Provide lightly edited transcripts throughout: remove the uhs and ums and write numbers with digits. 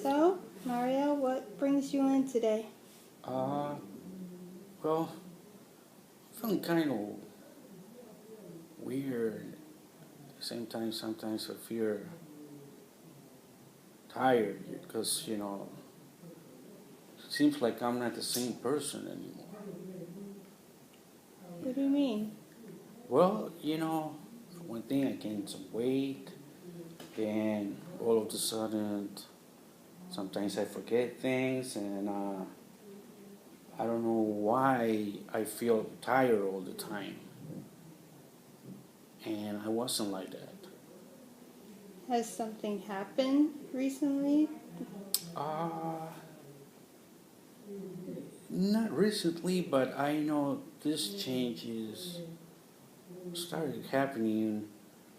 So, Mario, what brings you in today? Uh, well, I'm feeling kind of weird. At the same time, sometimes I feel tired because, it seems like I'm not the same person anymore. What do you mean? Well, for one thing, I gained some weight. Then all of a sudden, sometimes I forget things, and I don't know why I feel tired all the time. And I wasn't like that. Has something happened recently? Uh, Not recently, but I know this change is started happening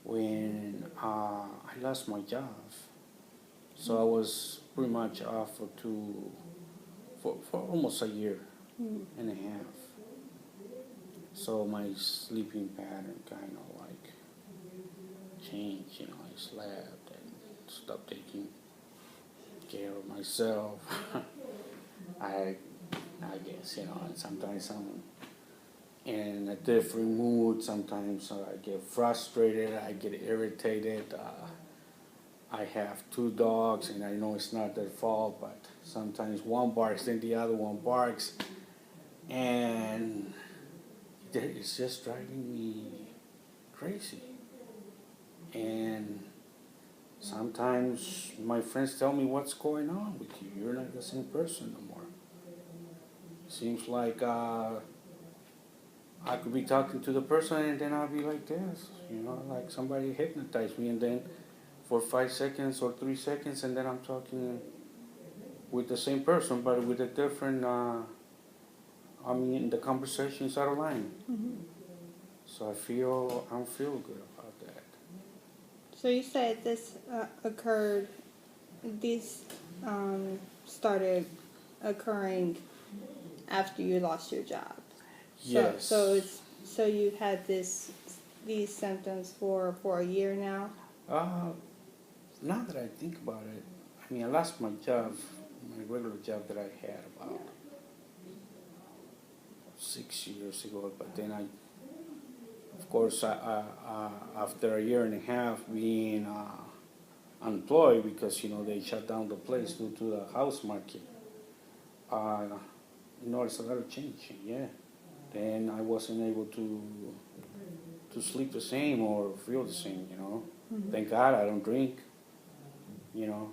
when I lost my job. So I was pretty much off for almost a year Hmm. and a half. So my sleeping pattern kind of like changed. I slept and stopped taking care of myself. I I guess and sometimes I'm in a different mood. Sometimes I get frustrated, I get irritated. I have two dogs, and I know it's not their fault, but sometimes one barks, then the other one barks, and it's just driving me crazy. And sometimes my friends tell me, "What's going on with you? You're not the same person no more." Seems like I could be talking to the person and then I'll be like this, like somebody hypnotized me, and then for 5 seconds or 3 seconds, and then I'm talking with the same person but with a different, the conversation's out of line. Hmm. So I don't feel good about that. So you said this occurred. These started occurring after you lost your job. Yes. So you've had these symptoms for a year now. Uh, Now that I think about it, I lost my job, my regular job that I had about 6 years ago, but then of course, after a year and a half being unemployed because they shut down the place due to the house market, uh, noticed a lot of change. Yeah, then I wasn't able to sleep the same or feel the same. Hmm. Thank God I don't drink. You know,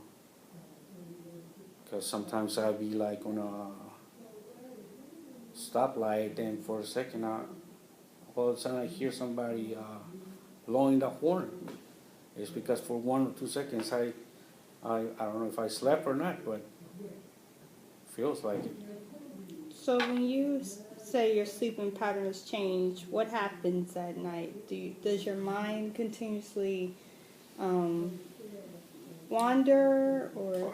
because sometimes I'll be like on a stoplight, then for a second, all of a sudden I hear somebody blowing the horn. It's because for 1 or 2 seconds I don't know if I slept or not, but feels like it. So when you say your sleeping patterns change, what happens at night? Does your mind continuously um, wander, or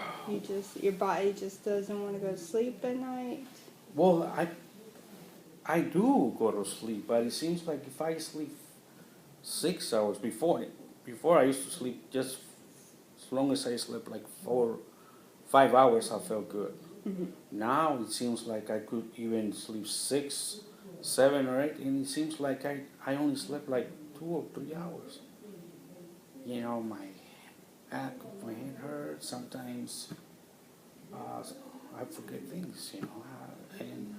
your body just doesn't want to go to sleep at night? Well, I do go to sleep, but it seems like if I sleep 6 hours before I used to sleep just as long as I slept like 4, 5 hours, I felt good. Hmm. Now it seems like I could even sleep 6, 7 or 8, and it seems like I only slept like 2 or 3 hours. My back of my head hurts sometimes. Uh, I forget things, and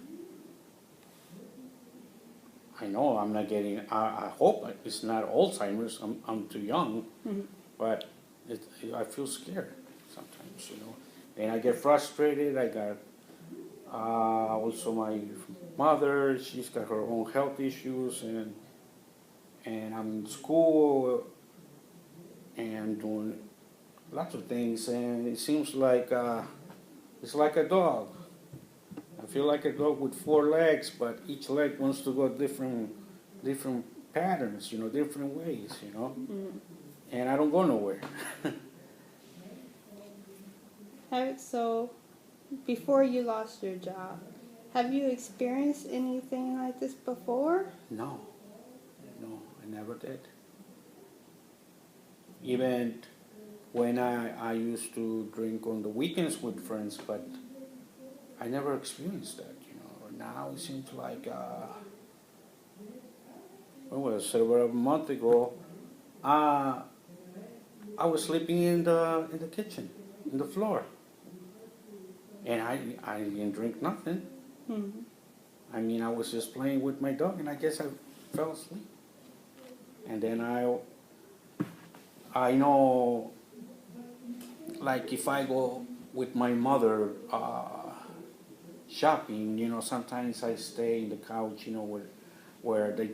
I know I'm not getting. I hope it's not Alzheimer's. I'm too young, Hmm. but I feel scared sometimes. Then I get frustrated. I got also my mother. She's got her own health issues, and I'm in school and doing lots of things, and it seems like it's like a dog. I feel like a dog with 4 legs, but each leg wants to go different patterns, different ways. Hmm. And I don't go nowhere. So before you lost your job, have you experienced anything like this before? No, no, I never did. Even when I used to drink on the weekends with friends, but I never experienced that, you know. Now it seems like, when was it, about a month ago, uh, I was sleeping in the kitchen, in the floor, and I didn't drink nothing. Hmm. I mean, I was just playing with my dog, and I guess I fell asleep. And then I know, like if I go with my mother shopping, you know, sometimes I stay in the couch, you know, where the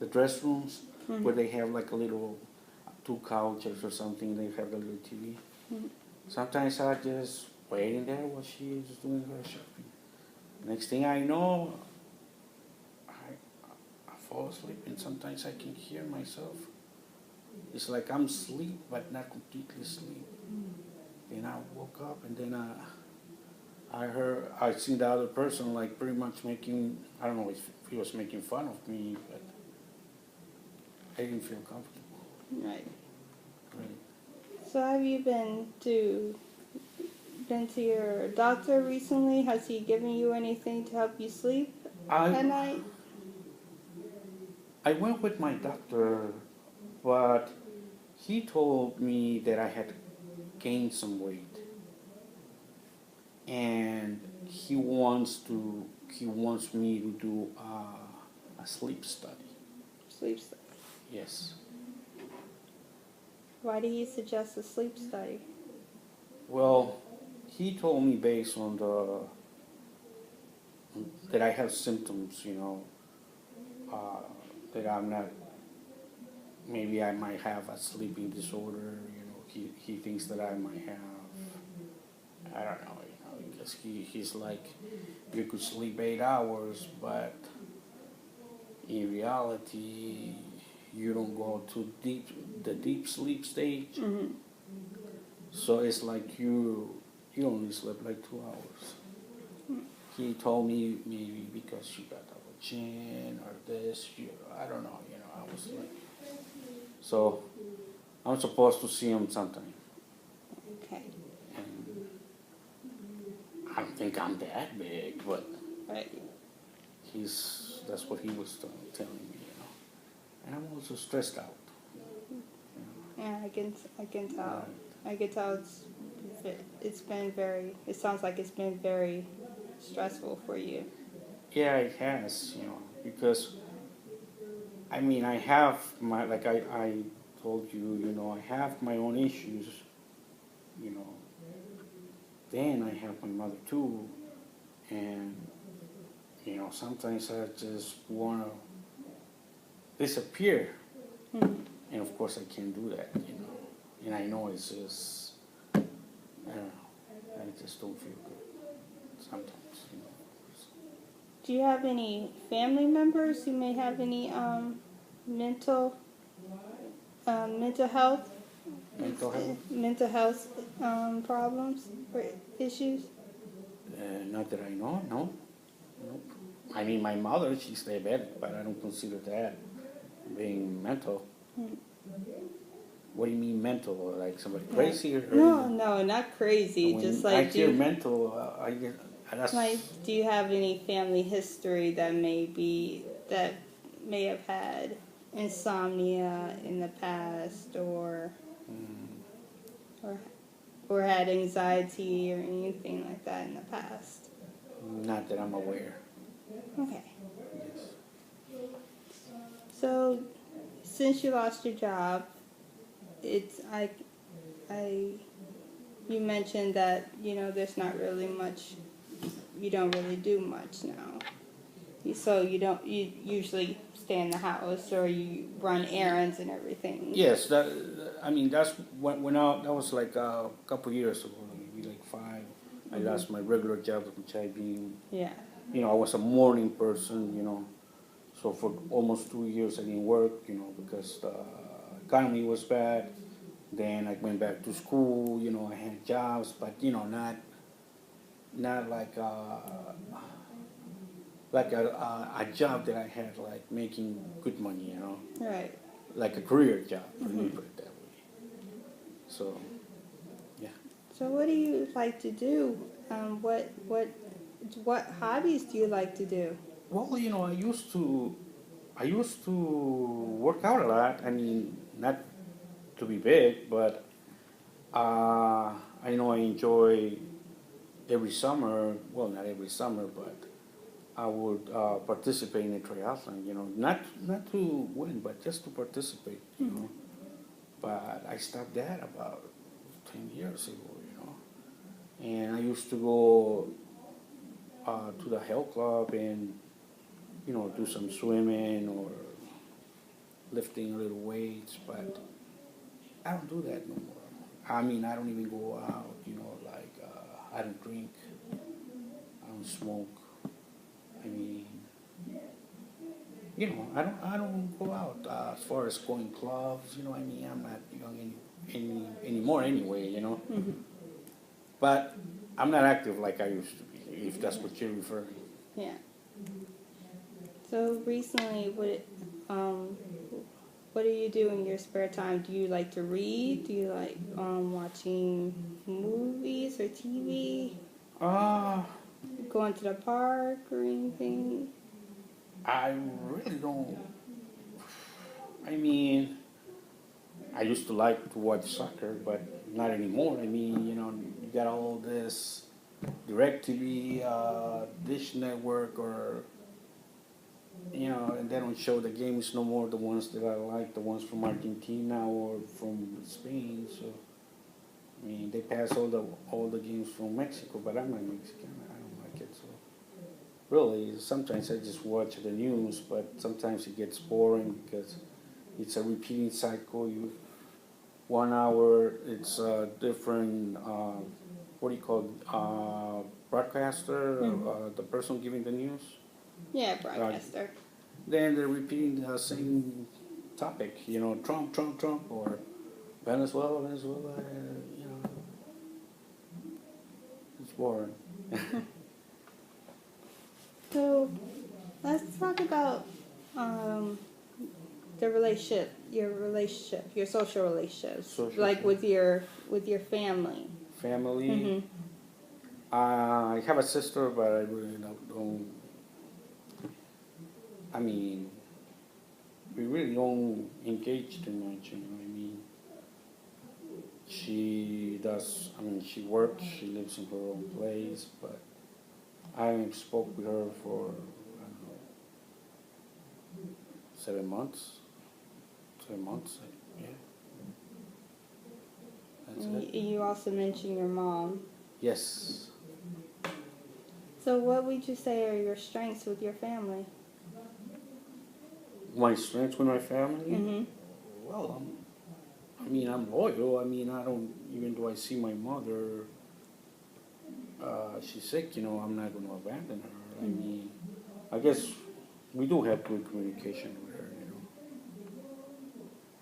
dress rooms, Hmm. where they have like a little two couches or something. They have the little TV. Hmm. Sometimes I just waiting there while she is doing her shopping. Next thing I know, I fall asleep, and sometimes I can hear myself. It's like I'm asleep, but not completely asleep. Then I woke up, and then I seen the other person like pretty much making, I don't know if he was making fun of me, but I didn't feel comfortable. Right. Right. So have you been to your doctor recently? Has he given you anything to help you sleep at I night? I went with my doctor, but he told me that I had gained some weight, and he wants me to do a sleep study. Sleep study. Yes. Why did he suggest a sleep study? Well, he told me based on the that I have symptoms, you know, uh, that I'm not. Maybe I might have a sleeping disorder. You know, he thinks that I might have. I don't know. You know, because he's like, you could sleep 8 hours, but in reality, you don't go to the deep sleep stage. Mm-hmm. So it's like you only slept like 2 hours. He told me maybe because you got double chin or this, I don't know, you know, I was like, so I'm supposed to see him sometime. Okay. And I don't think I'm that big, but Right. that's what he was telling me, you know. And I'm also stressed out. Yeah, I can tell. Right. I can tell it's been very. It sounds like it's been very stressful for you. Yeah, it has, you know, because I mean, I have like I told you, you know, I have my own issues, you know. Then I have my mother too, and you know, sometimes I just want to disappear, Mm-hmm. and of course I can't do that, you know. And I know it's just, I don't know, I just don't feel good sometimes, you know. Do you have any family members who may have any mental mental health Mental health, mental health problems or issues? not that I know, no, nope. I mean, my mother, she's diabetic, but I don't consider that being mental. Mm. What do you mean mental? Like somebody crazy or No, anything? no, not crazy. Just When I like hear mental, I get that's do you have any family history that may have had insomnia in the past or or had anxiety or anything like that in the past? not that I'm aware. Okay. Yes. So since you lost your job, it's I you mentioned that, you know, there's not really much, you don't really do much now. So you usually stay in the house or you run errands and everything. Yes, I mean that's that was like a couple years ago, maybe like 5. I lost my regular job, which I been, Yeah. you know, I was a morning person, you know. So for almost 2 years I didn't work, you know, because the economy was bad. Then I went back to school, you know, I had jobs, but you know, not like a job that I had like making good money, you know, Right. like a career job. Let me put it that way. So, yeah. So what do you like to do? What hobbies do you like to do? Well, I used to work out a lot. I mean, not to be big, but I know I enjoy every summer. Well, not every summer, but I would participate in a triathlon. Not to win, but just to participate. But I stopped that about 10 years ago. And I used to go to the health club and do some swimming or lifting a little weights, but I don't do that no more. I mean, I don't even go out, like I don't drink, I don't smoke. I mean, I don't go out as far as going clubs. I mean, I'm not young anymore anyway. Mm-hmm. But I'm not active like I used to be, if that's what you're referring. Yeah. So recently, um, what do you do in your spare time? Do you like to read? Do you like watching movies or TV? Uh, Going to the park or anything? I really don't. I mean, I used to like to watch soccer, but not anymore. I mean, you got all this DirecTV, Dish Network, or and they don't show the games no more. The ones that I like, the ones from Argentina or from Spain. So I mean, they pass all the games from Mexico, but I'm not Mexican. I don't like it. So really, sometimes I just watch the news, but sometimes it gets boring because it's a repeating cycle. 1 hour, it's a different, what do you call it, broadcaster, Mm-hmm. the person giving the news. Yeah, Uh, broadcaster. then they're repeating the same topic, Trump, Trump, Trump, or Venezuela, Venezuela, it's boring. So let's talk about um, your social relationships, Social like with your family. family. Mm-hmm. I have a sister, but I really don't. I mean, we really don't engage too much. I mean, she does. I mean, she works. She lives in her own place, but I haven't spoke with her for I don't know 7 months. 7 months. Yeah, that's And it. you also mentioned your mom. Yes. So what would you say are your strengths with your family? My strengths with my family. Mm-hmm. Well, I'm loyal. I mean, I don't, even though I see my mother, she's sick, I'm not going to abandon her. I mean, I guess we do have good communication with her.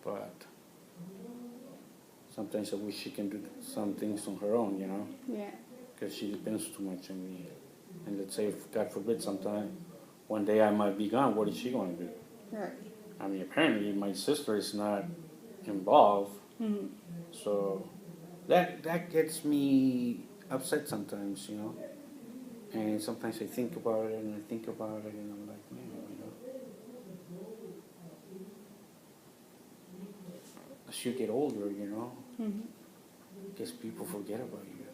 But sometimes I wish she can do some things on her own. Yeah. Because she depends too much on me. And let's say, if, God forbid, sometime one day I might be gone, what is she going to do? Right. I mean, apparently my sister is not involved, Mm-hmm. so that gets me upset sometimes. And sometimes I think about it and I think about it and I'm like, man, as you get older, Mm-hmm. I guess people forget about you.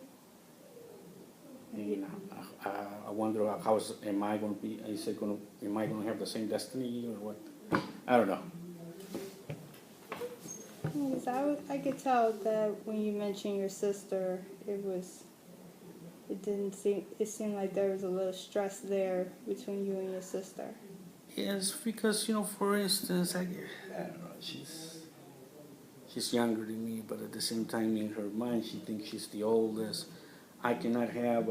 And I wonder am I going to be? Am I going to have the same destiny or what? I don't know. Yes, I could tell that when you mentioned your sister, it seemed like there was a little stress there between you and your sister. Yes, because for instance, I don't know, she's younger than me, but at the same time, in her mind, she thinks she's the oldest. I cannot have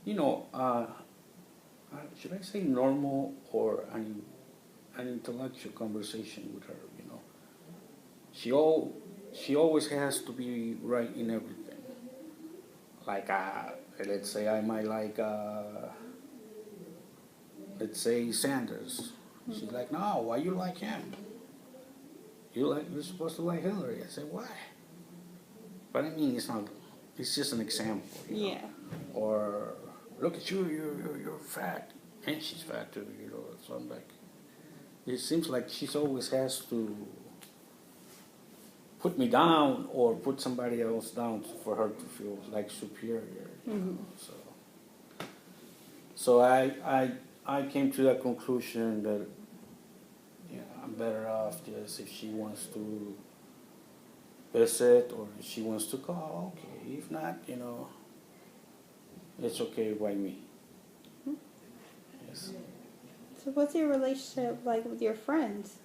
you know, should I say normal or an intellectual conversation with her. She all she always has to be right in everything. Like let's say I might like let's say Sanders. She's like, no, why you like him? you're supposed to like Hillary. I said, why? But I mean, it's just an example, you know. Yeah. Or, look at you, you're fat. And she's fat too, you know. So I'm like, it seems like she's always has to put me down or put somebody else down for her to feel like superior, you know. So I came to that conclusion that, you know, I'm better off just if she wants to visit or if she wants to call, okay. If not, you know, it's okay by me. Yes. So what's your relationship like with your friends?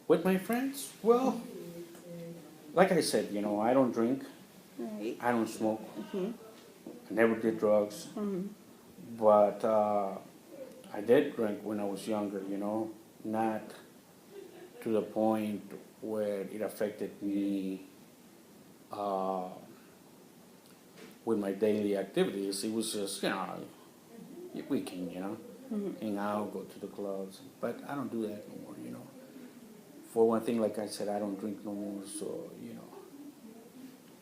With my friends, well, like I said, you know, I don't drink, Right. I don't smoke, Mhm. I never did drugs, Mhm. but I did drink when I was younger, you know, not to the point where it affected me uh, with my daily activities. It was just, you know, weekend, you know, hang out, go to the clubs, but I don't do that no more, you know. For one thing, like I said, I don't drink no more, so, you know,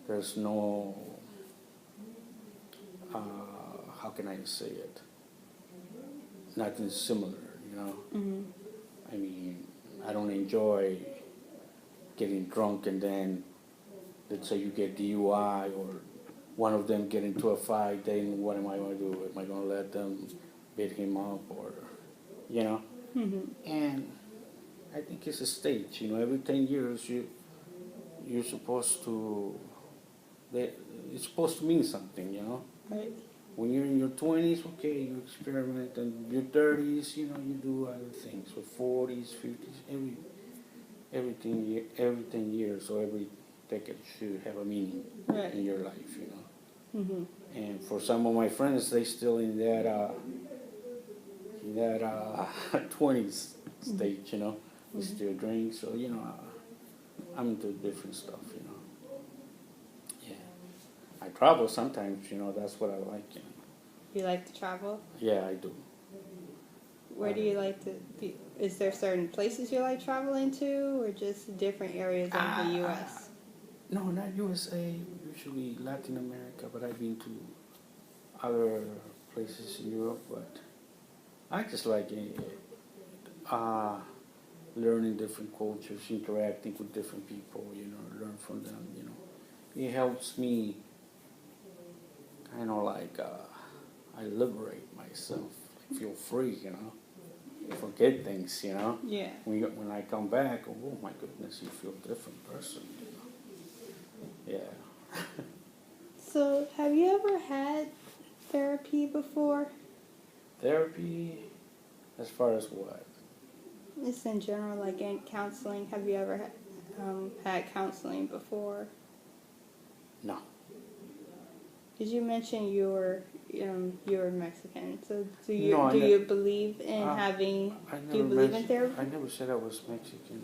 there's no, how can I say it? Nothing similar, you know. Mhm. I mean, I don't enjoy getting drunk and then, let's say you get DUI or one of them get into a fight, then what am I going to do? Am I going to let them beat him up or, you know? Mhm. And I think it's a stage, you know, every 10 years you're supposed to, it's supposed to mean something, you know? Right. When you're in your 20s, okay, you experiment, and your 30s, you know, you do other things. So 40s, 50s, every 10 years or every decade should have a meaning Right. in your life, you know. Mhm. And for some of my friends, they still in that 20s stage, you know. They still drink, so you know, I'm into different stuff, you know. Yeah, I travel sometimes, you know. That's what I like, you know. You like to travel? Yeah, I do. Where do you like to be? Is there certain places you like traveling to, or just different areas of the U.S.? No, not USA. Usually Latin America, but I've been to other places in Europe. But I just like learning different cultures, interacting with different people. You know, learn from them. You know, it helps me kind of like I liberate myself, like feel free. You know, forget things. You know, Yeah. when I come back, oh my goodness, you feel a different person. You know, yeah. So, have you ever had therapy before? Therapy, as far as what? Just in general, like in counseling. Have you ever had counseling before? No. Did you mention you're Mexican? So No, do you believe in having? I Do you never believe in mentioned. therapy? I never said I was Mexican.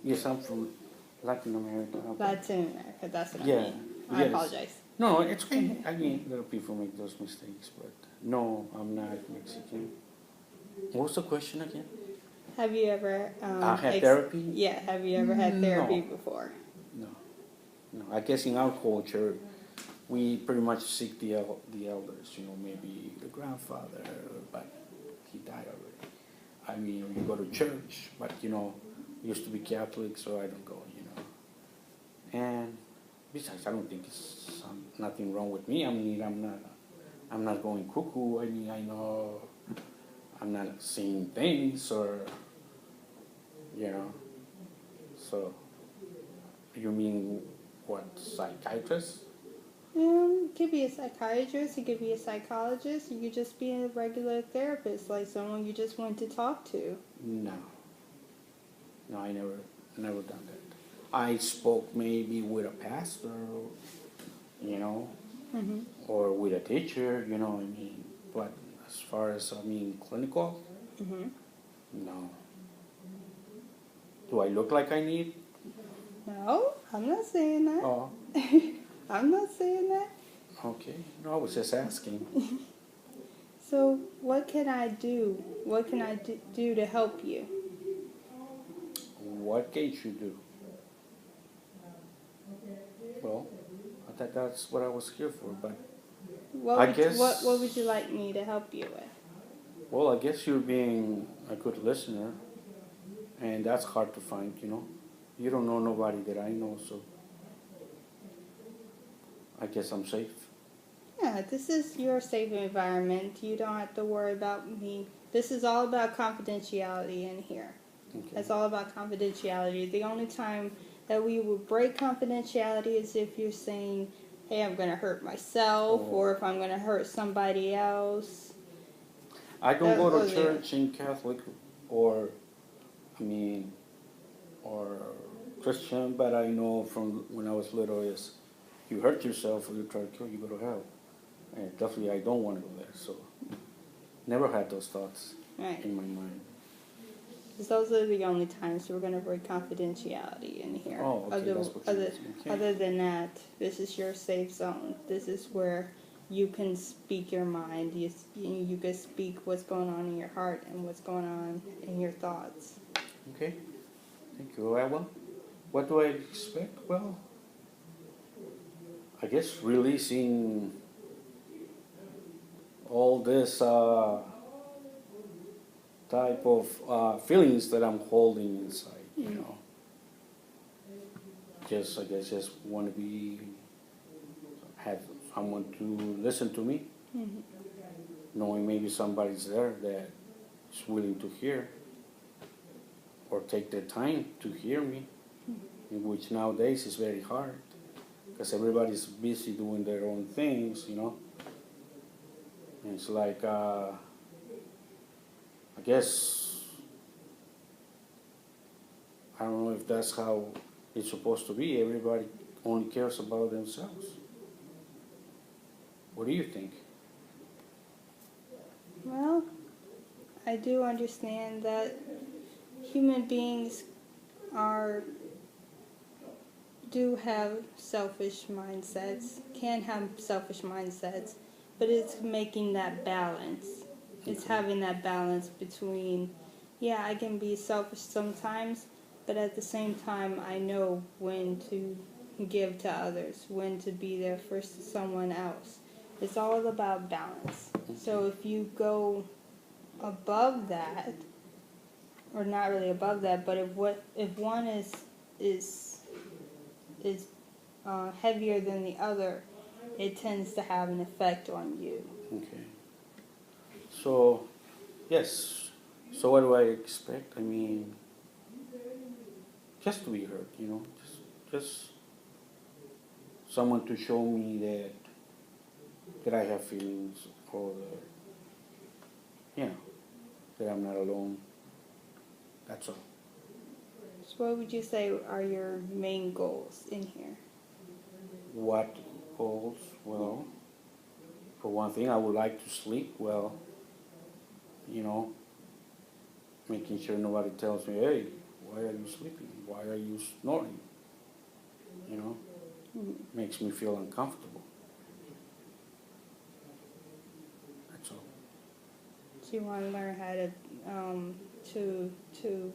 Yes, I'm from Latin America. Latin America. That's what I Yeah. mean. I Yes. apologize. No, it's okay. I mean, little people make those mistakes, but no, I'm not Mexican. What's the question again? Have you ever Had therapy? Yeah. Have you ever had therapy No, before? no, no. I guess in our culture, we pretty much seek the elders. You know, maybe the grandfather, but he died already. I mean, you go to church, but you know, used to be Catholic, so I don't go. You know, and besides, I don't think it's nothing wrong with me. I mean, I'm not going cuckoo. I mean, I know I'm not seeing things, or you know. So, you mean what, psychiatrist? It could be a psychiatrist, it could be a psychologist, you could just be a regular therapist, like someone you just want to talk to. No, no, I never done that. I spoke maybe with a pastor, you know, Mm-hmm. or with a teacher, you know. I mean, but as far as clinical, Mm-hmm. no. Do I look like I need? No, I'm not saying that. Oh, I'm not saying that. okay. No, I was just asking. So, what can I do? What can I do to help you? what can't you do? Well, I thought that's what I was here for, but What would you like me to help you with? well, I guess you're being a good listener, and that's hard to find, you know. You don't know nobody that I know, so I guess I'm safe. Yeah, this is your safe environment. You don't have to worry about me. This is all about confidentiality in here. Okay. It's all about confidentiality. The only time that we would break confidentiality is if you're saying, hey, I'm going to hurt myself, Oh. or if I'm going to hurt somebody else. I don't go to Those are- church in Catholic or, or Christian, but I know from when I was little is you hurt yourself or you try to kill, you go to hell. And definitely I don't want to go there, so never had those thoughts Right. in my mind. 'Cause those are the only times we're going to break confidentiality in here. Oh, okay, that's what you mean. Okay. Other than that, this is your safe zone. This is where you can speak your mind. You can speak what's going on in your heart and what's going on in your thoughts. Okay, thank you. Well, what do I expect? Well, I guess releasing all this type of feelings that I'm holding inside, you know. I guess just want to have someone to listen to me, knowing maybe somebody's there that is willing to hear or take their time to hear me, in which nowadays is very hard because everybody's busy doing their own things, you know. And it's like, I guess, I don't know if that's how it's supposed to be. Everybody only cares about themselves. What do you think? Well, I do understand that human beings do have selfish mindsets, can have selfish mindsets, but it's making that balance. It's having that balance between, yeah, I can be selfish sometimes, but at the same time, I know when to give to others, when to be there for someone else. It's all about balance. So if you go above that, or not really above that, but if one is heavier than the other, it tends to have an effect on you. Okay. So, yes. So what do I expect? I mean, just to be heard, you know, just someone to show me that I have feelings or that, you know, that I'm not alone. That's all. So what would you say are your main goals in here? What goals? Well, for one thing, I would like to sleep well, you know, making sure nobody tells me, hey, why are you sleeping? Why are you snoring? You know, makes me feel uncomfortable. That's all. So you want to learn how to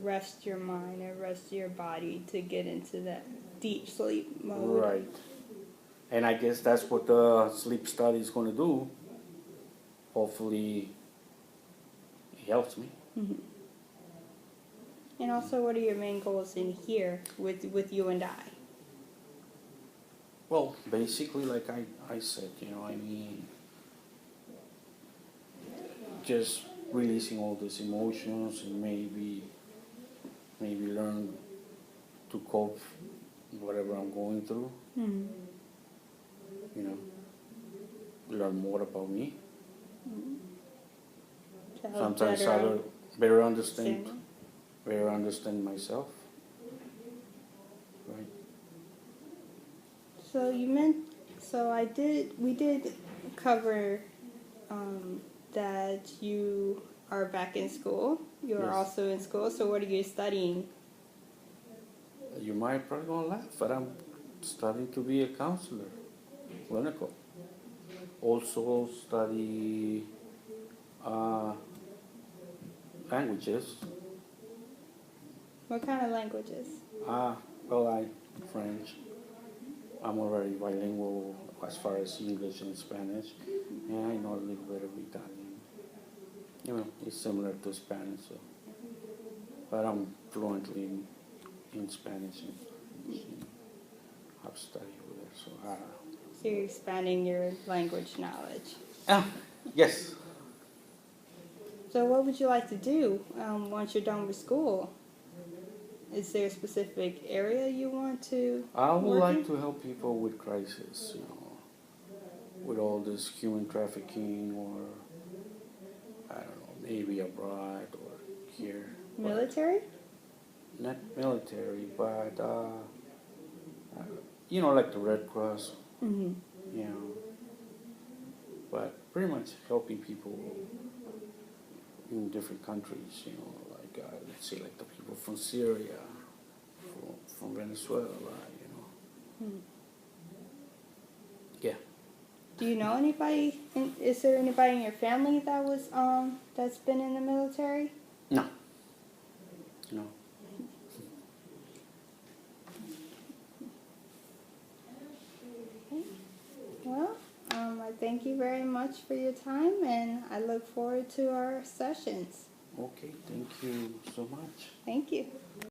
rest your mind and rest your body to get into that deep sleep mode. Right. And I guess that's what the sleep study is going to do. Hopefully, it helps me. Mm-hmm. And also, what are your main goals in here with you and I? Well, basically, like I said, you know, I mean, just releasing all these emotions and maybe learn to cope whatever I'm going through. Mm-hmm. You know, learn more about me. To help Sometimes better understand myself. Right. So we did cover that you are back in school. You are Yes. also in school. So what are you studying? You might probably gonna laugh, but I'm studying to be a counselor, clinical. Also study languages, What kind of languages? Well, French. I'm already bilingual as far as English and Spanish, and I know a little bit of Italian. It's similar to Spanish, so. But I'm fluently in Spanish and I've studied with it, so. So you're expanding your language knowledge. Yes. So what would you like to do once you're done with school? Is there a specific area you want to I would work like in? to help people with crisis, with all this human trafficking or, I don't know, maybe abroad or here. Military? Not military, but, like the Red Cross, Mm-hmm. But pretty much helping people in different countries, like, let's say like the people from Syria, from Venezuela, Hmm. Yeah. Do you know anybody? Is there anybody in your family that was that's been in the military? No. Well, I thank you very much for your time, and I look forward to our sessions. Okay, thank you so much. Thank you.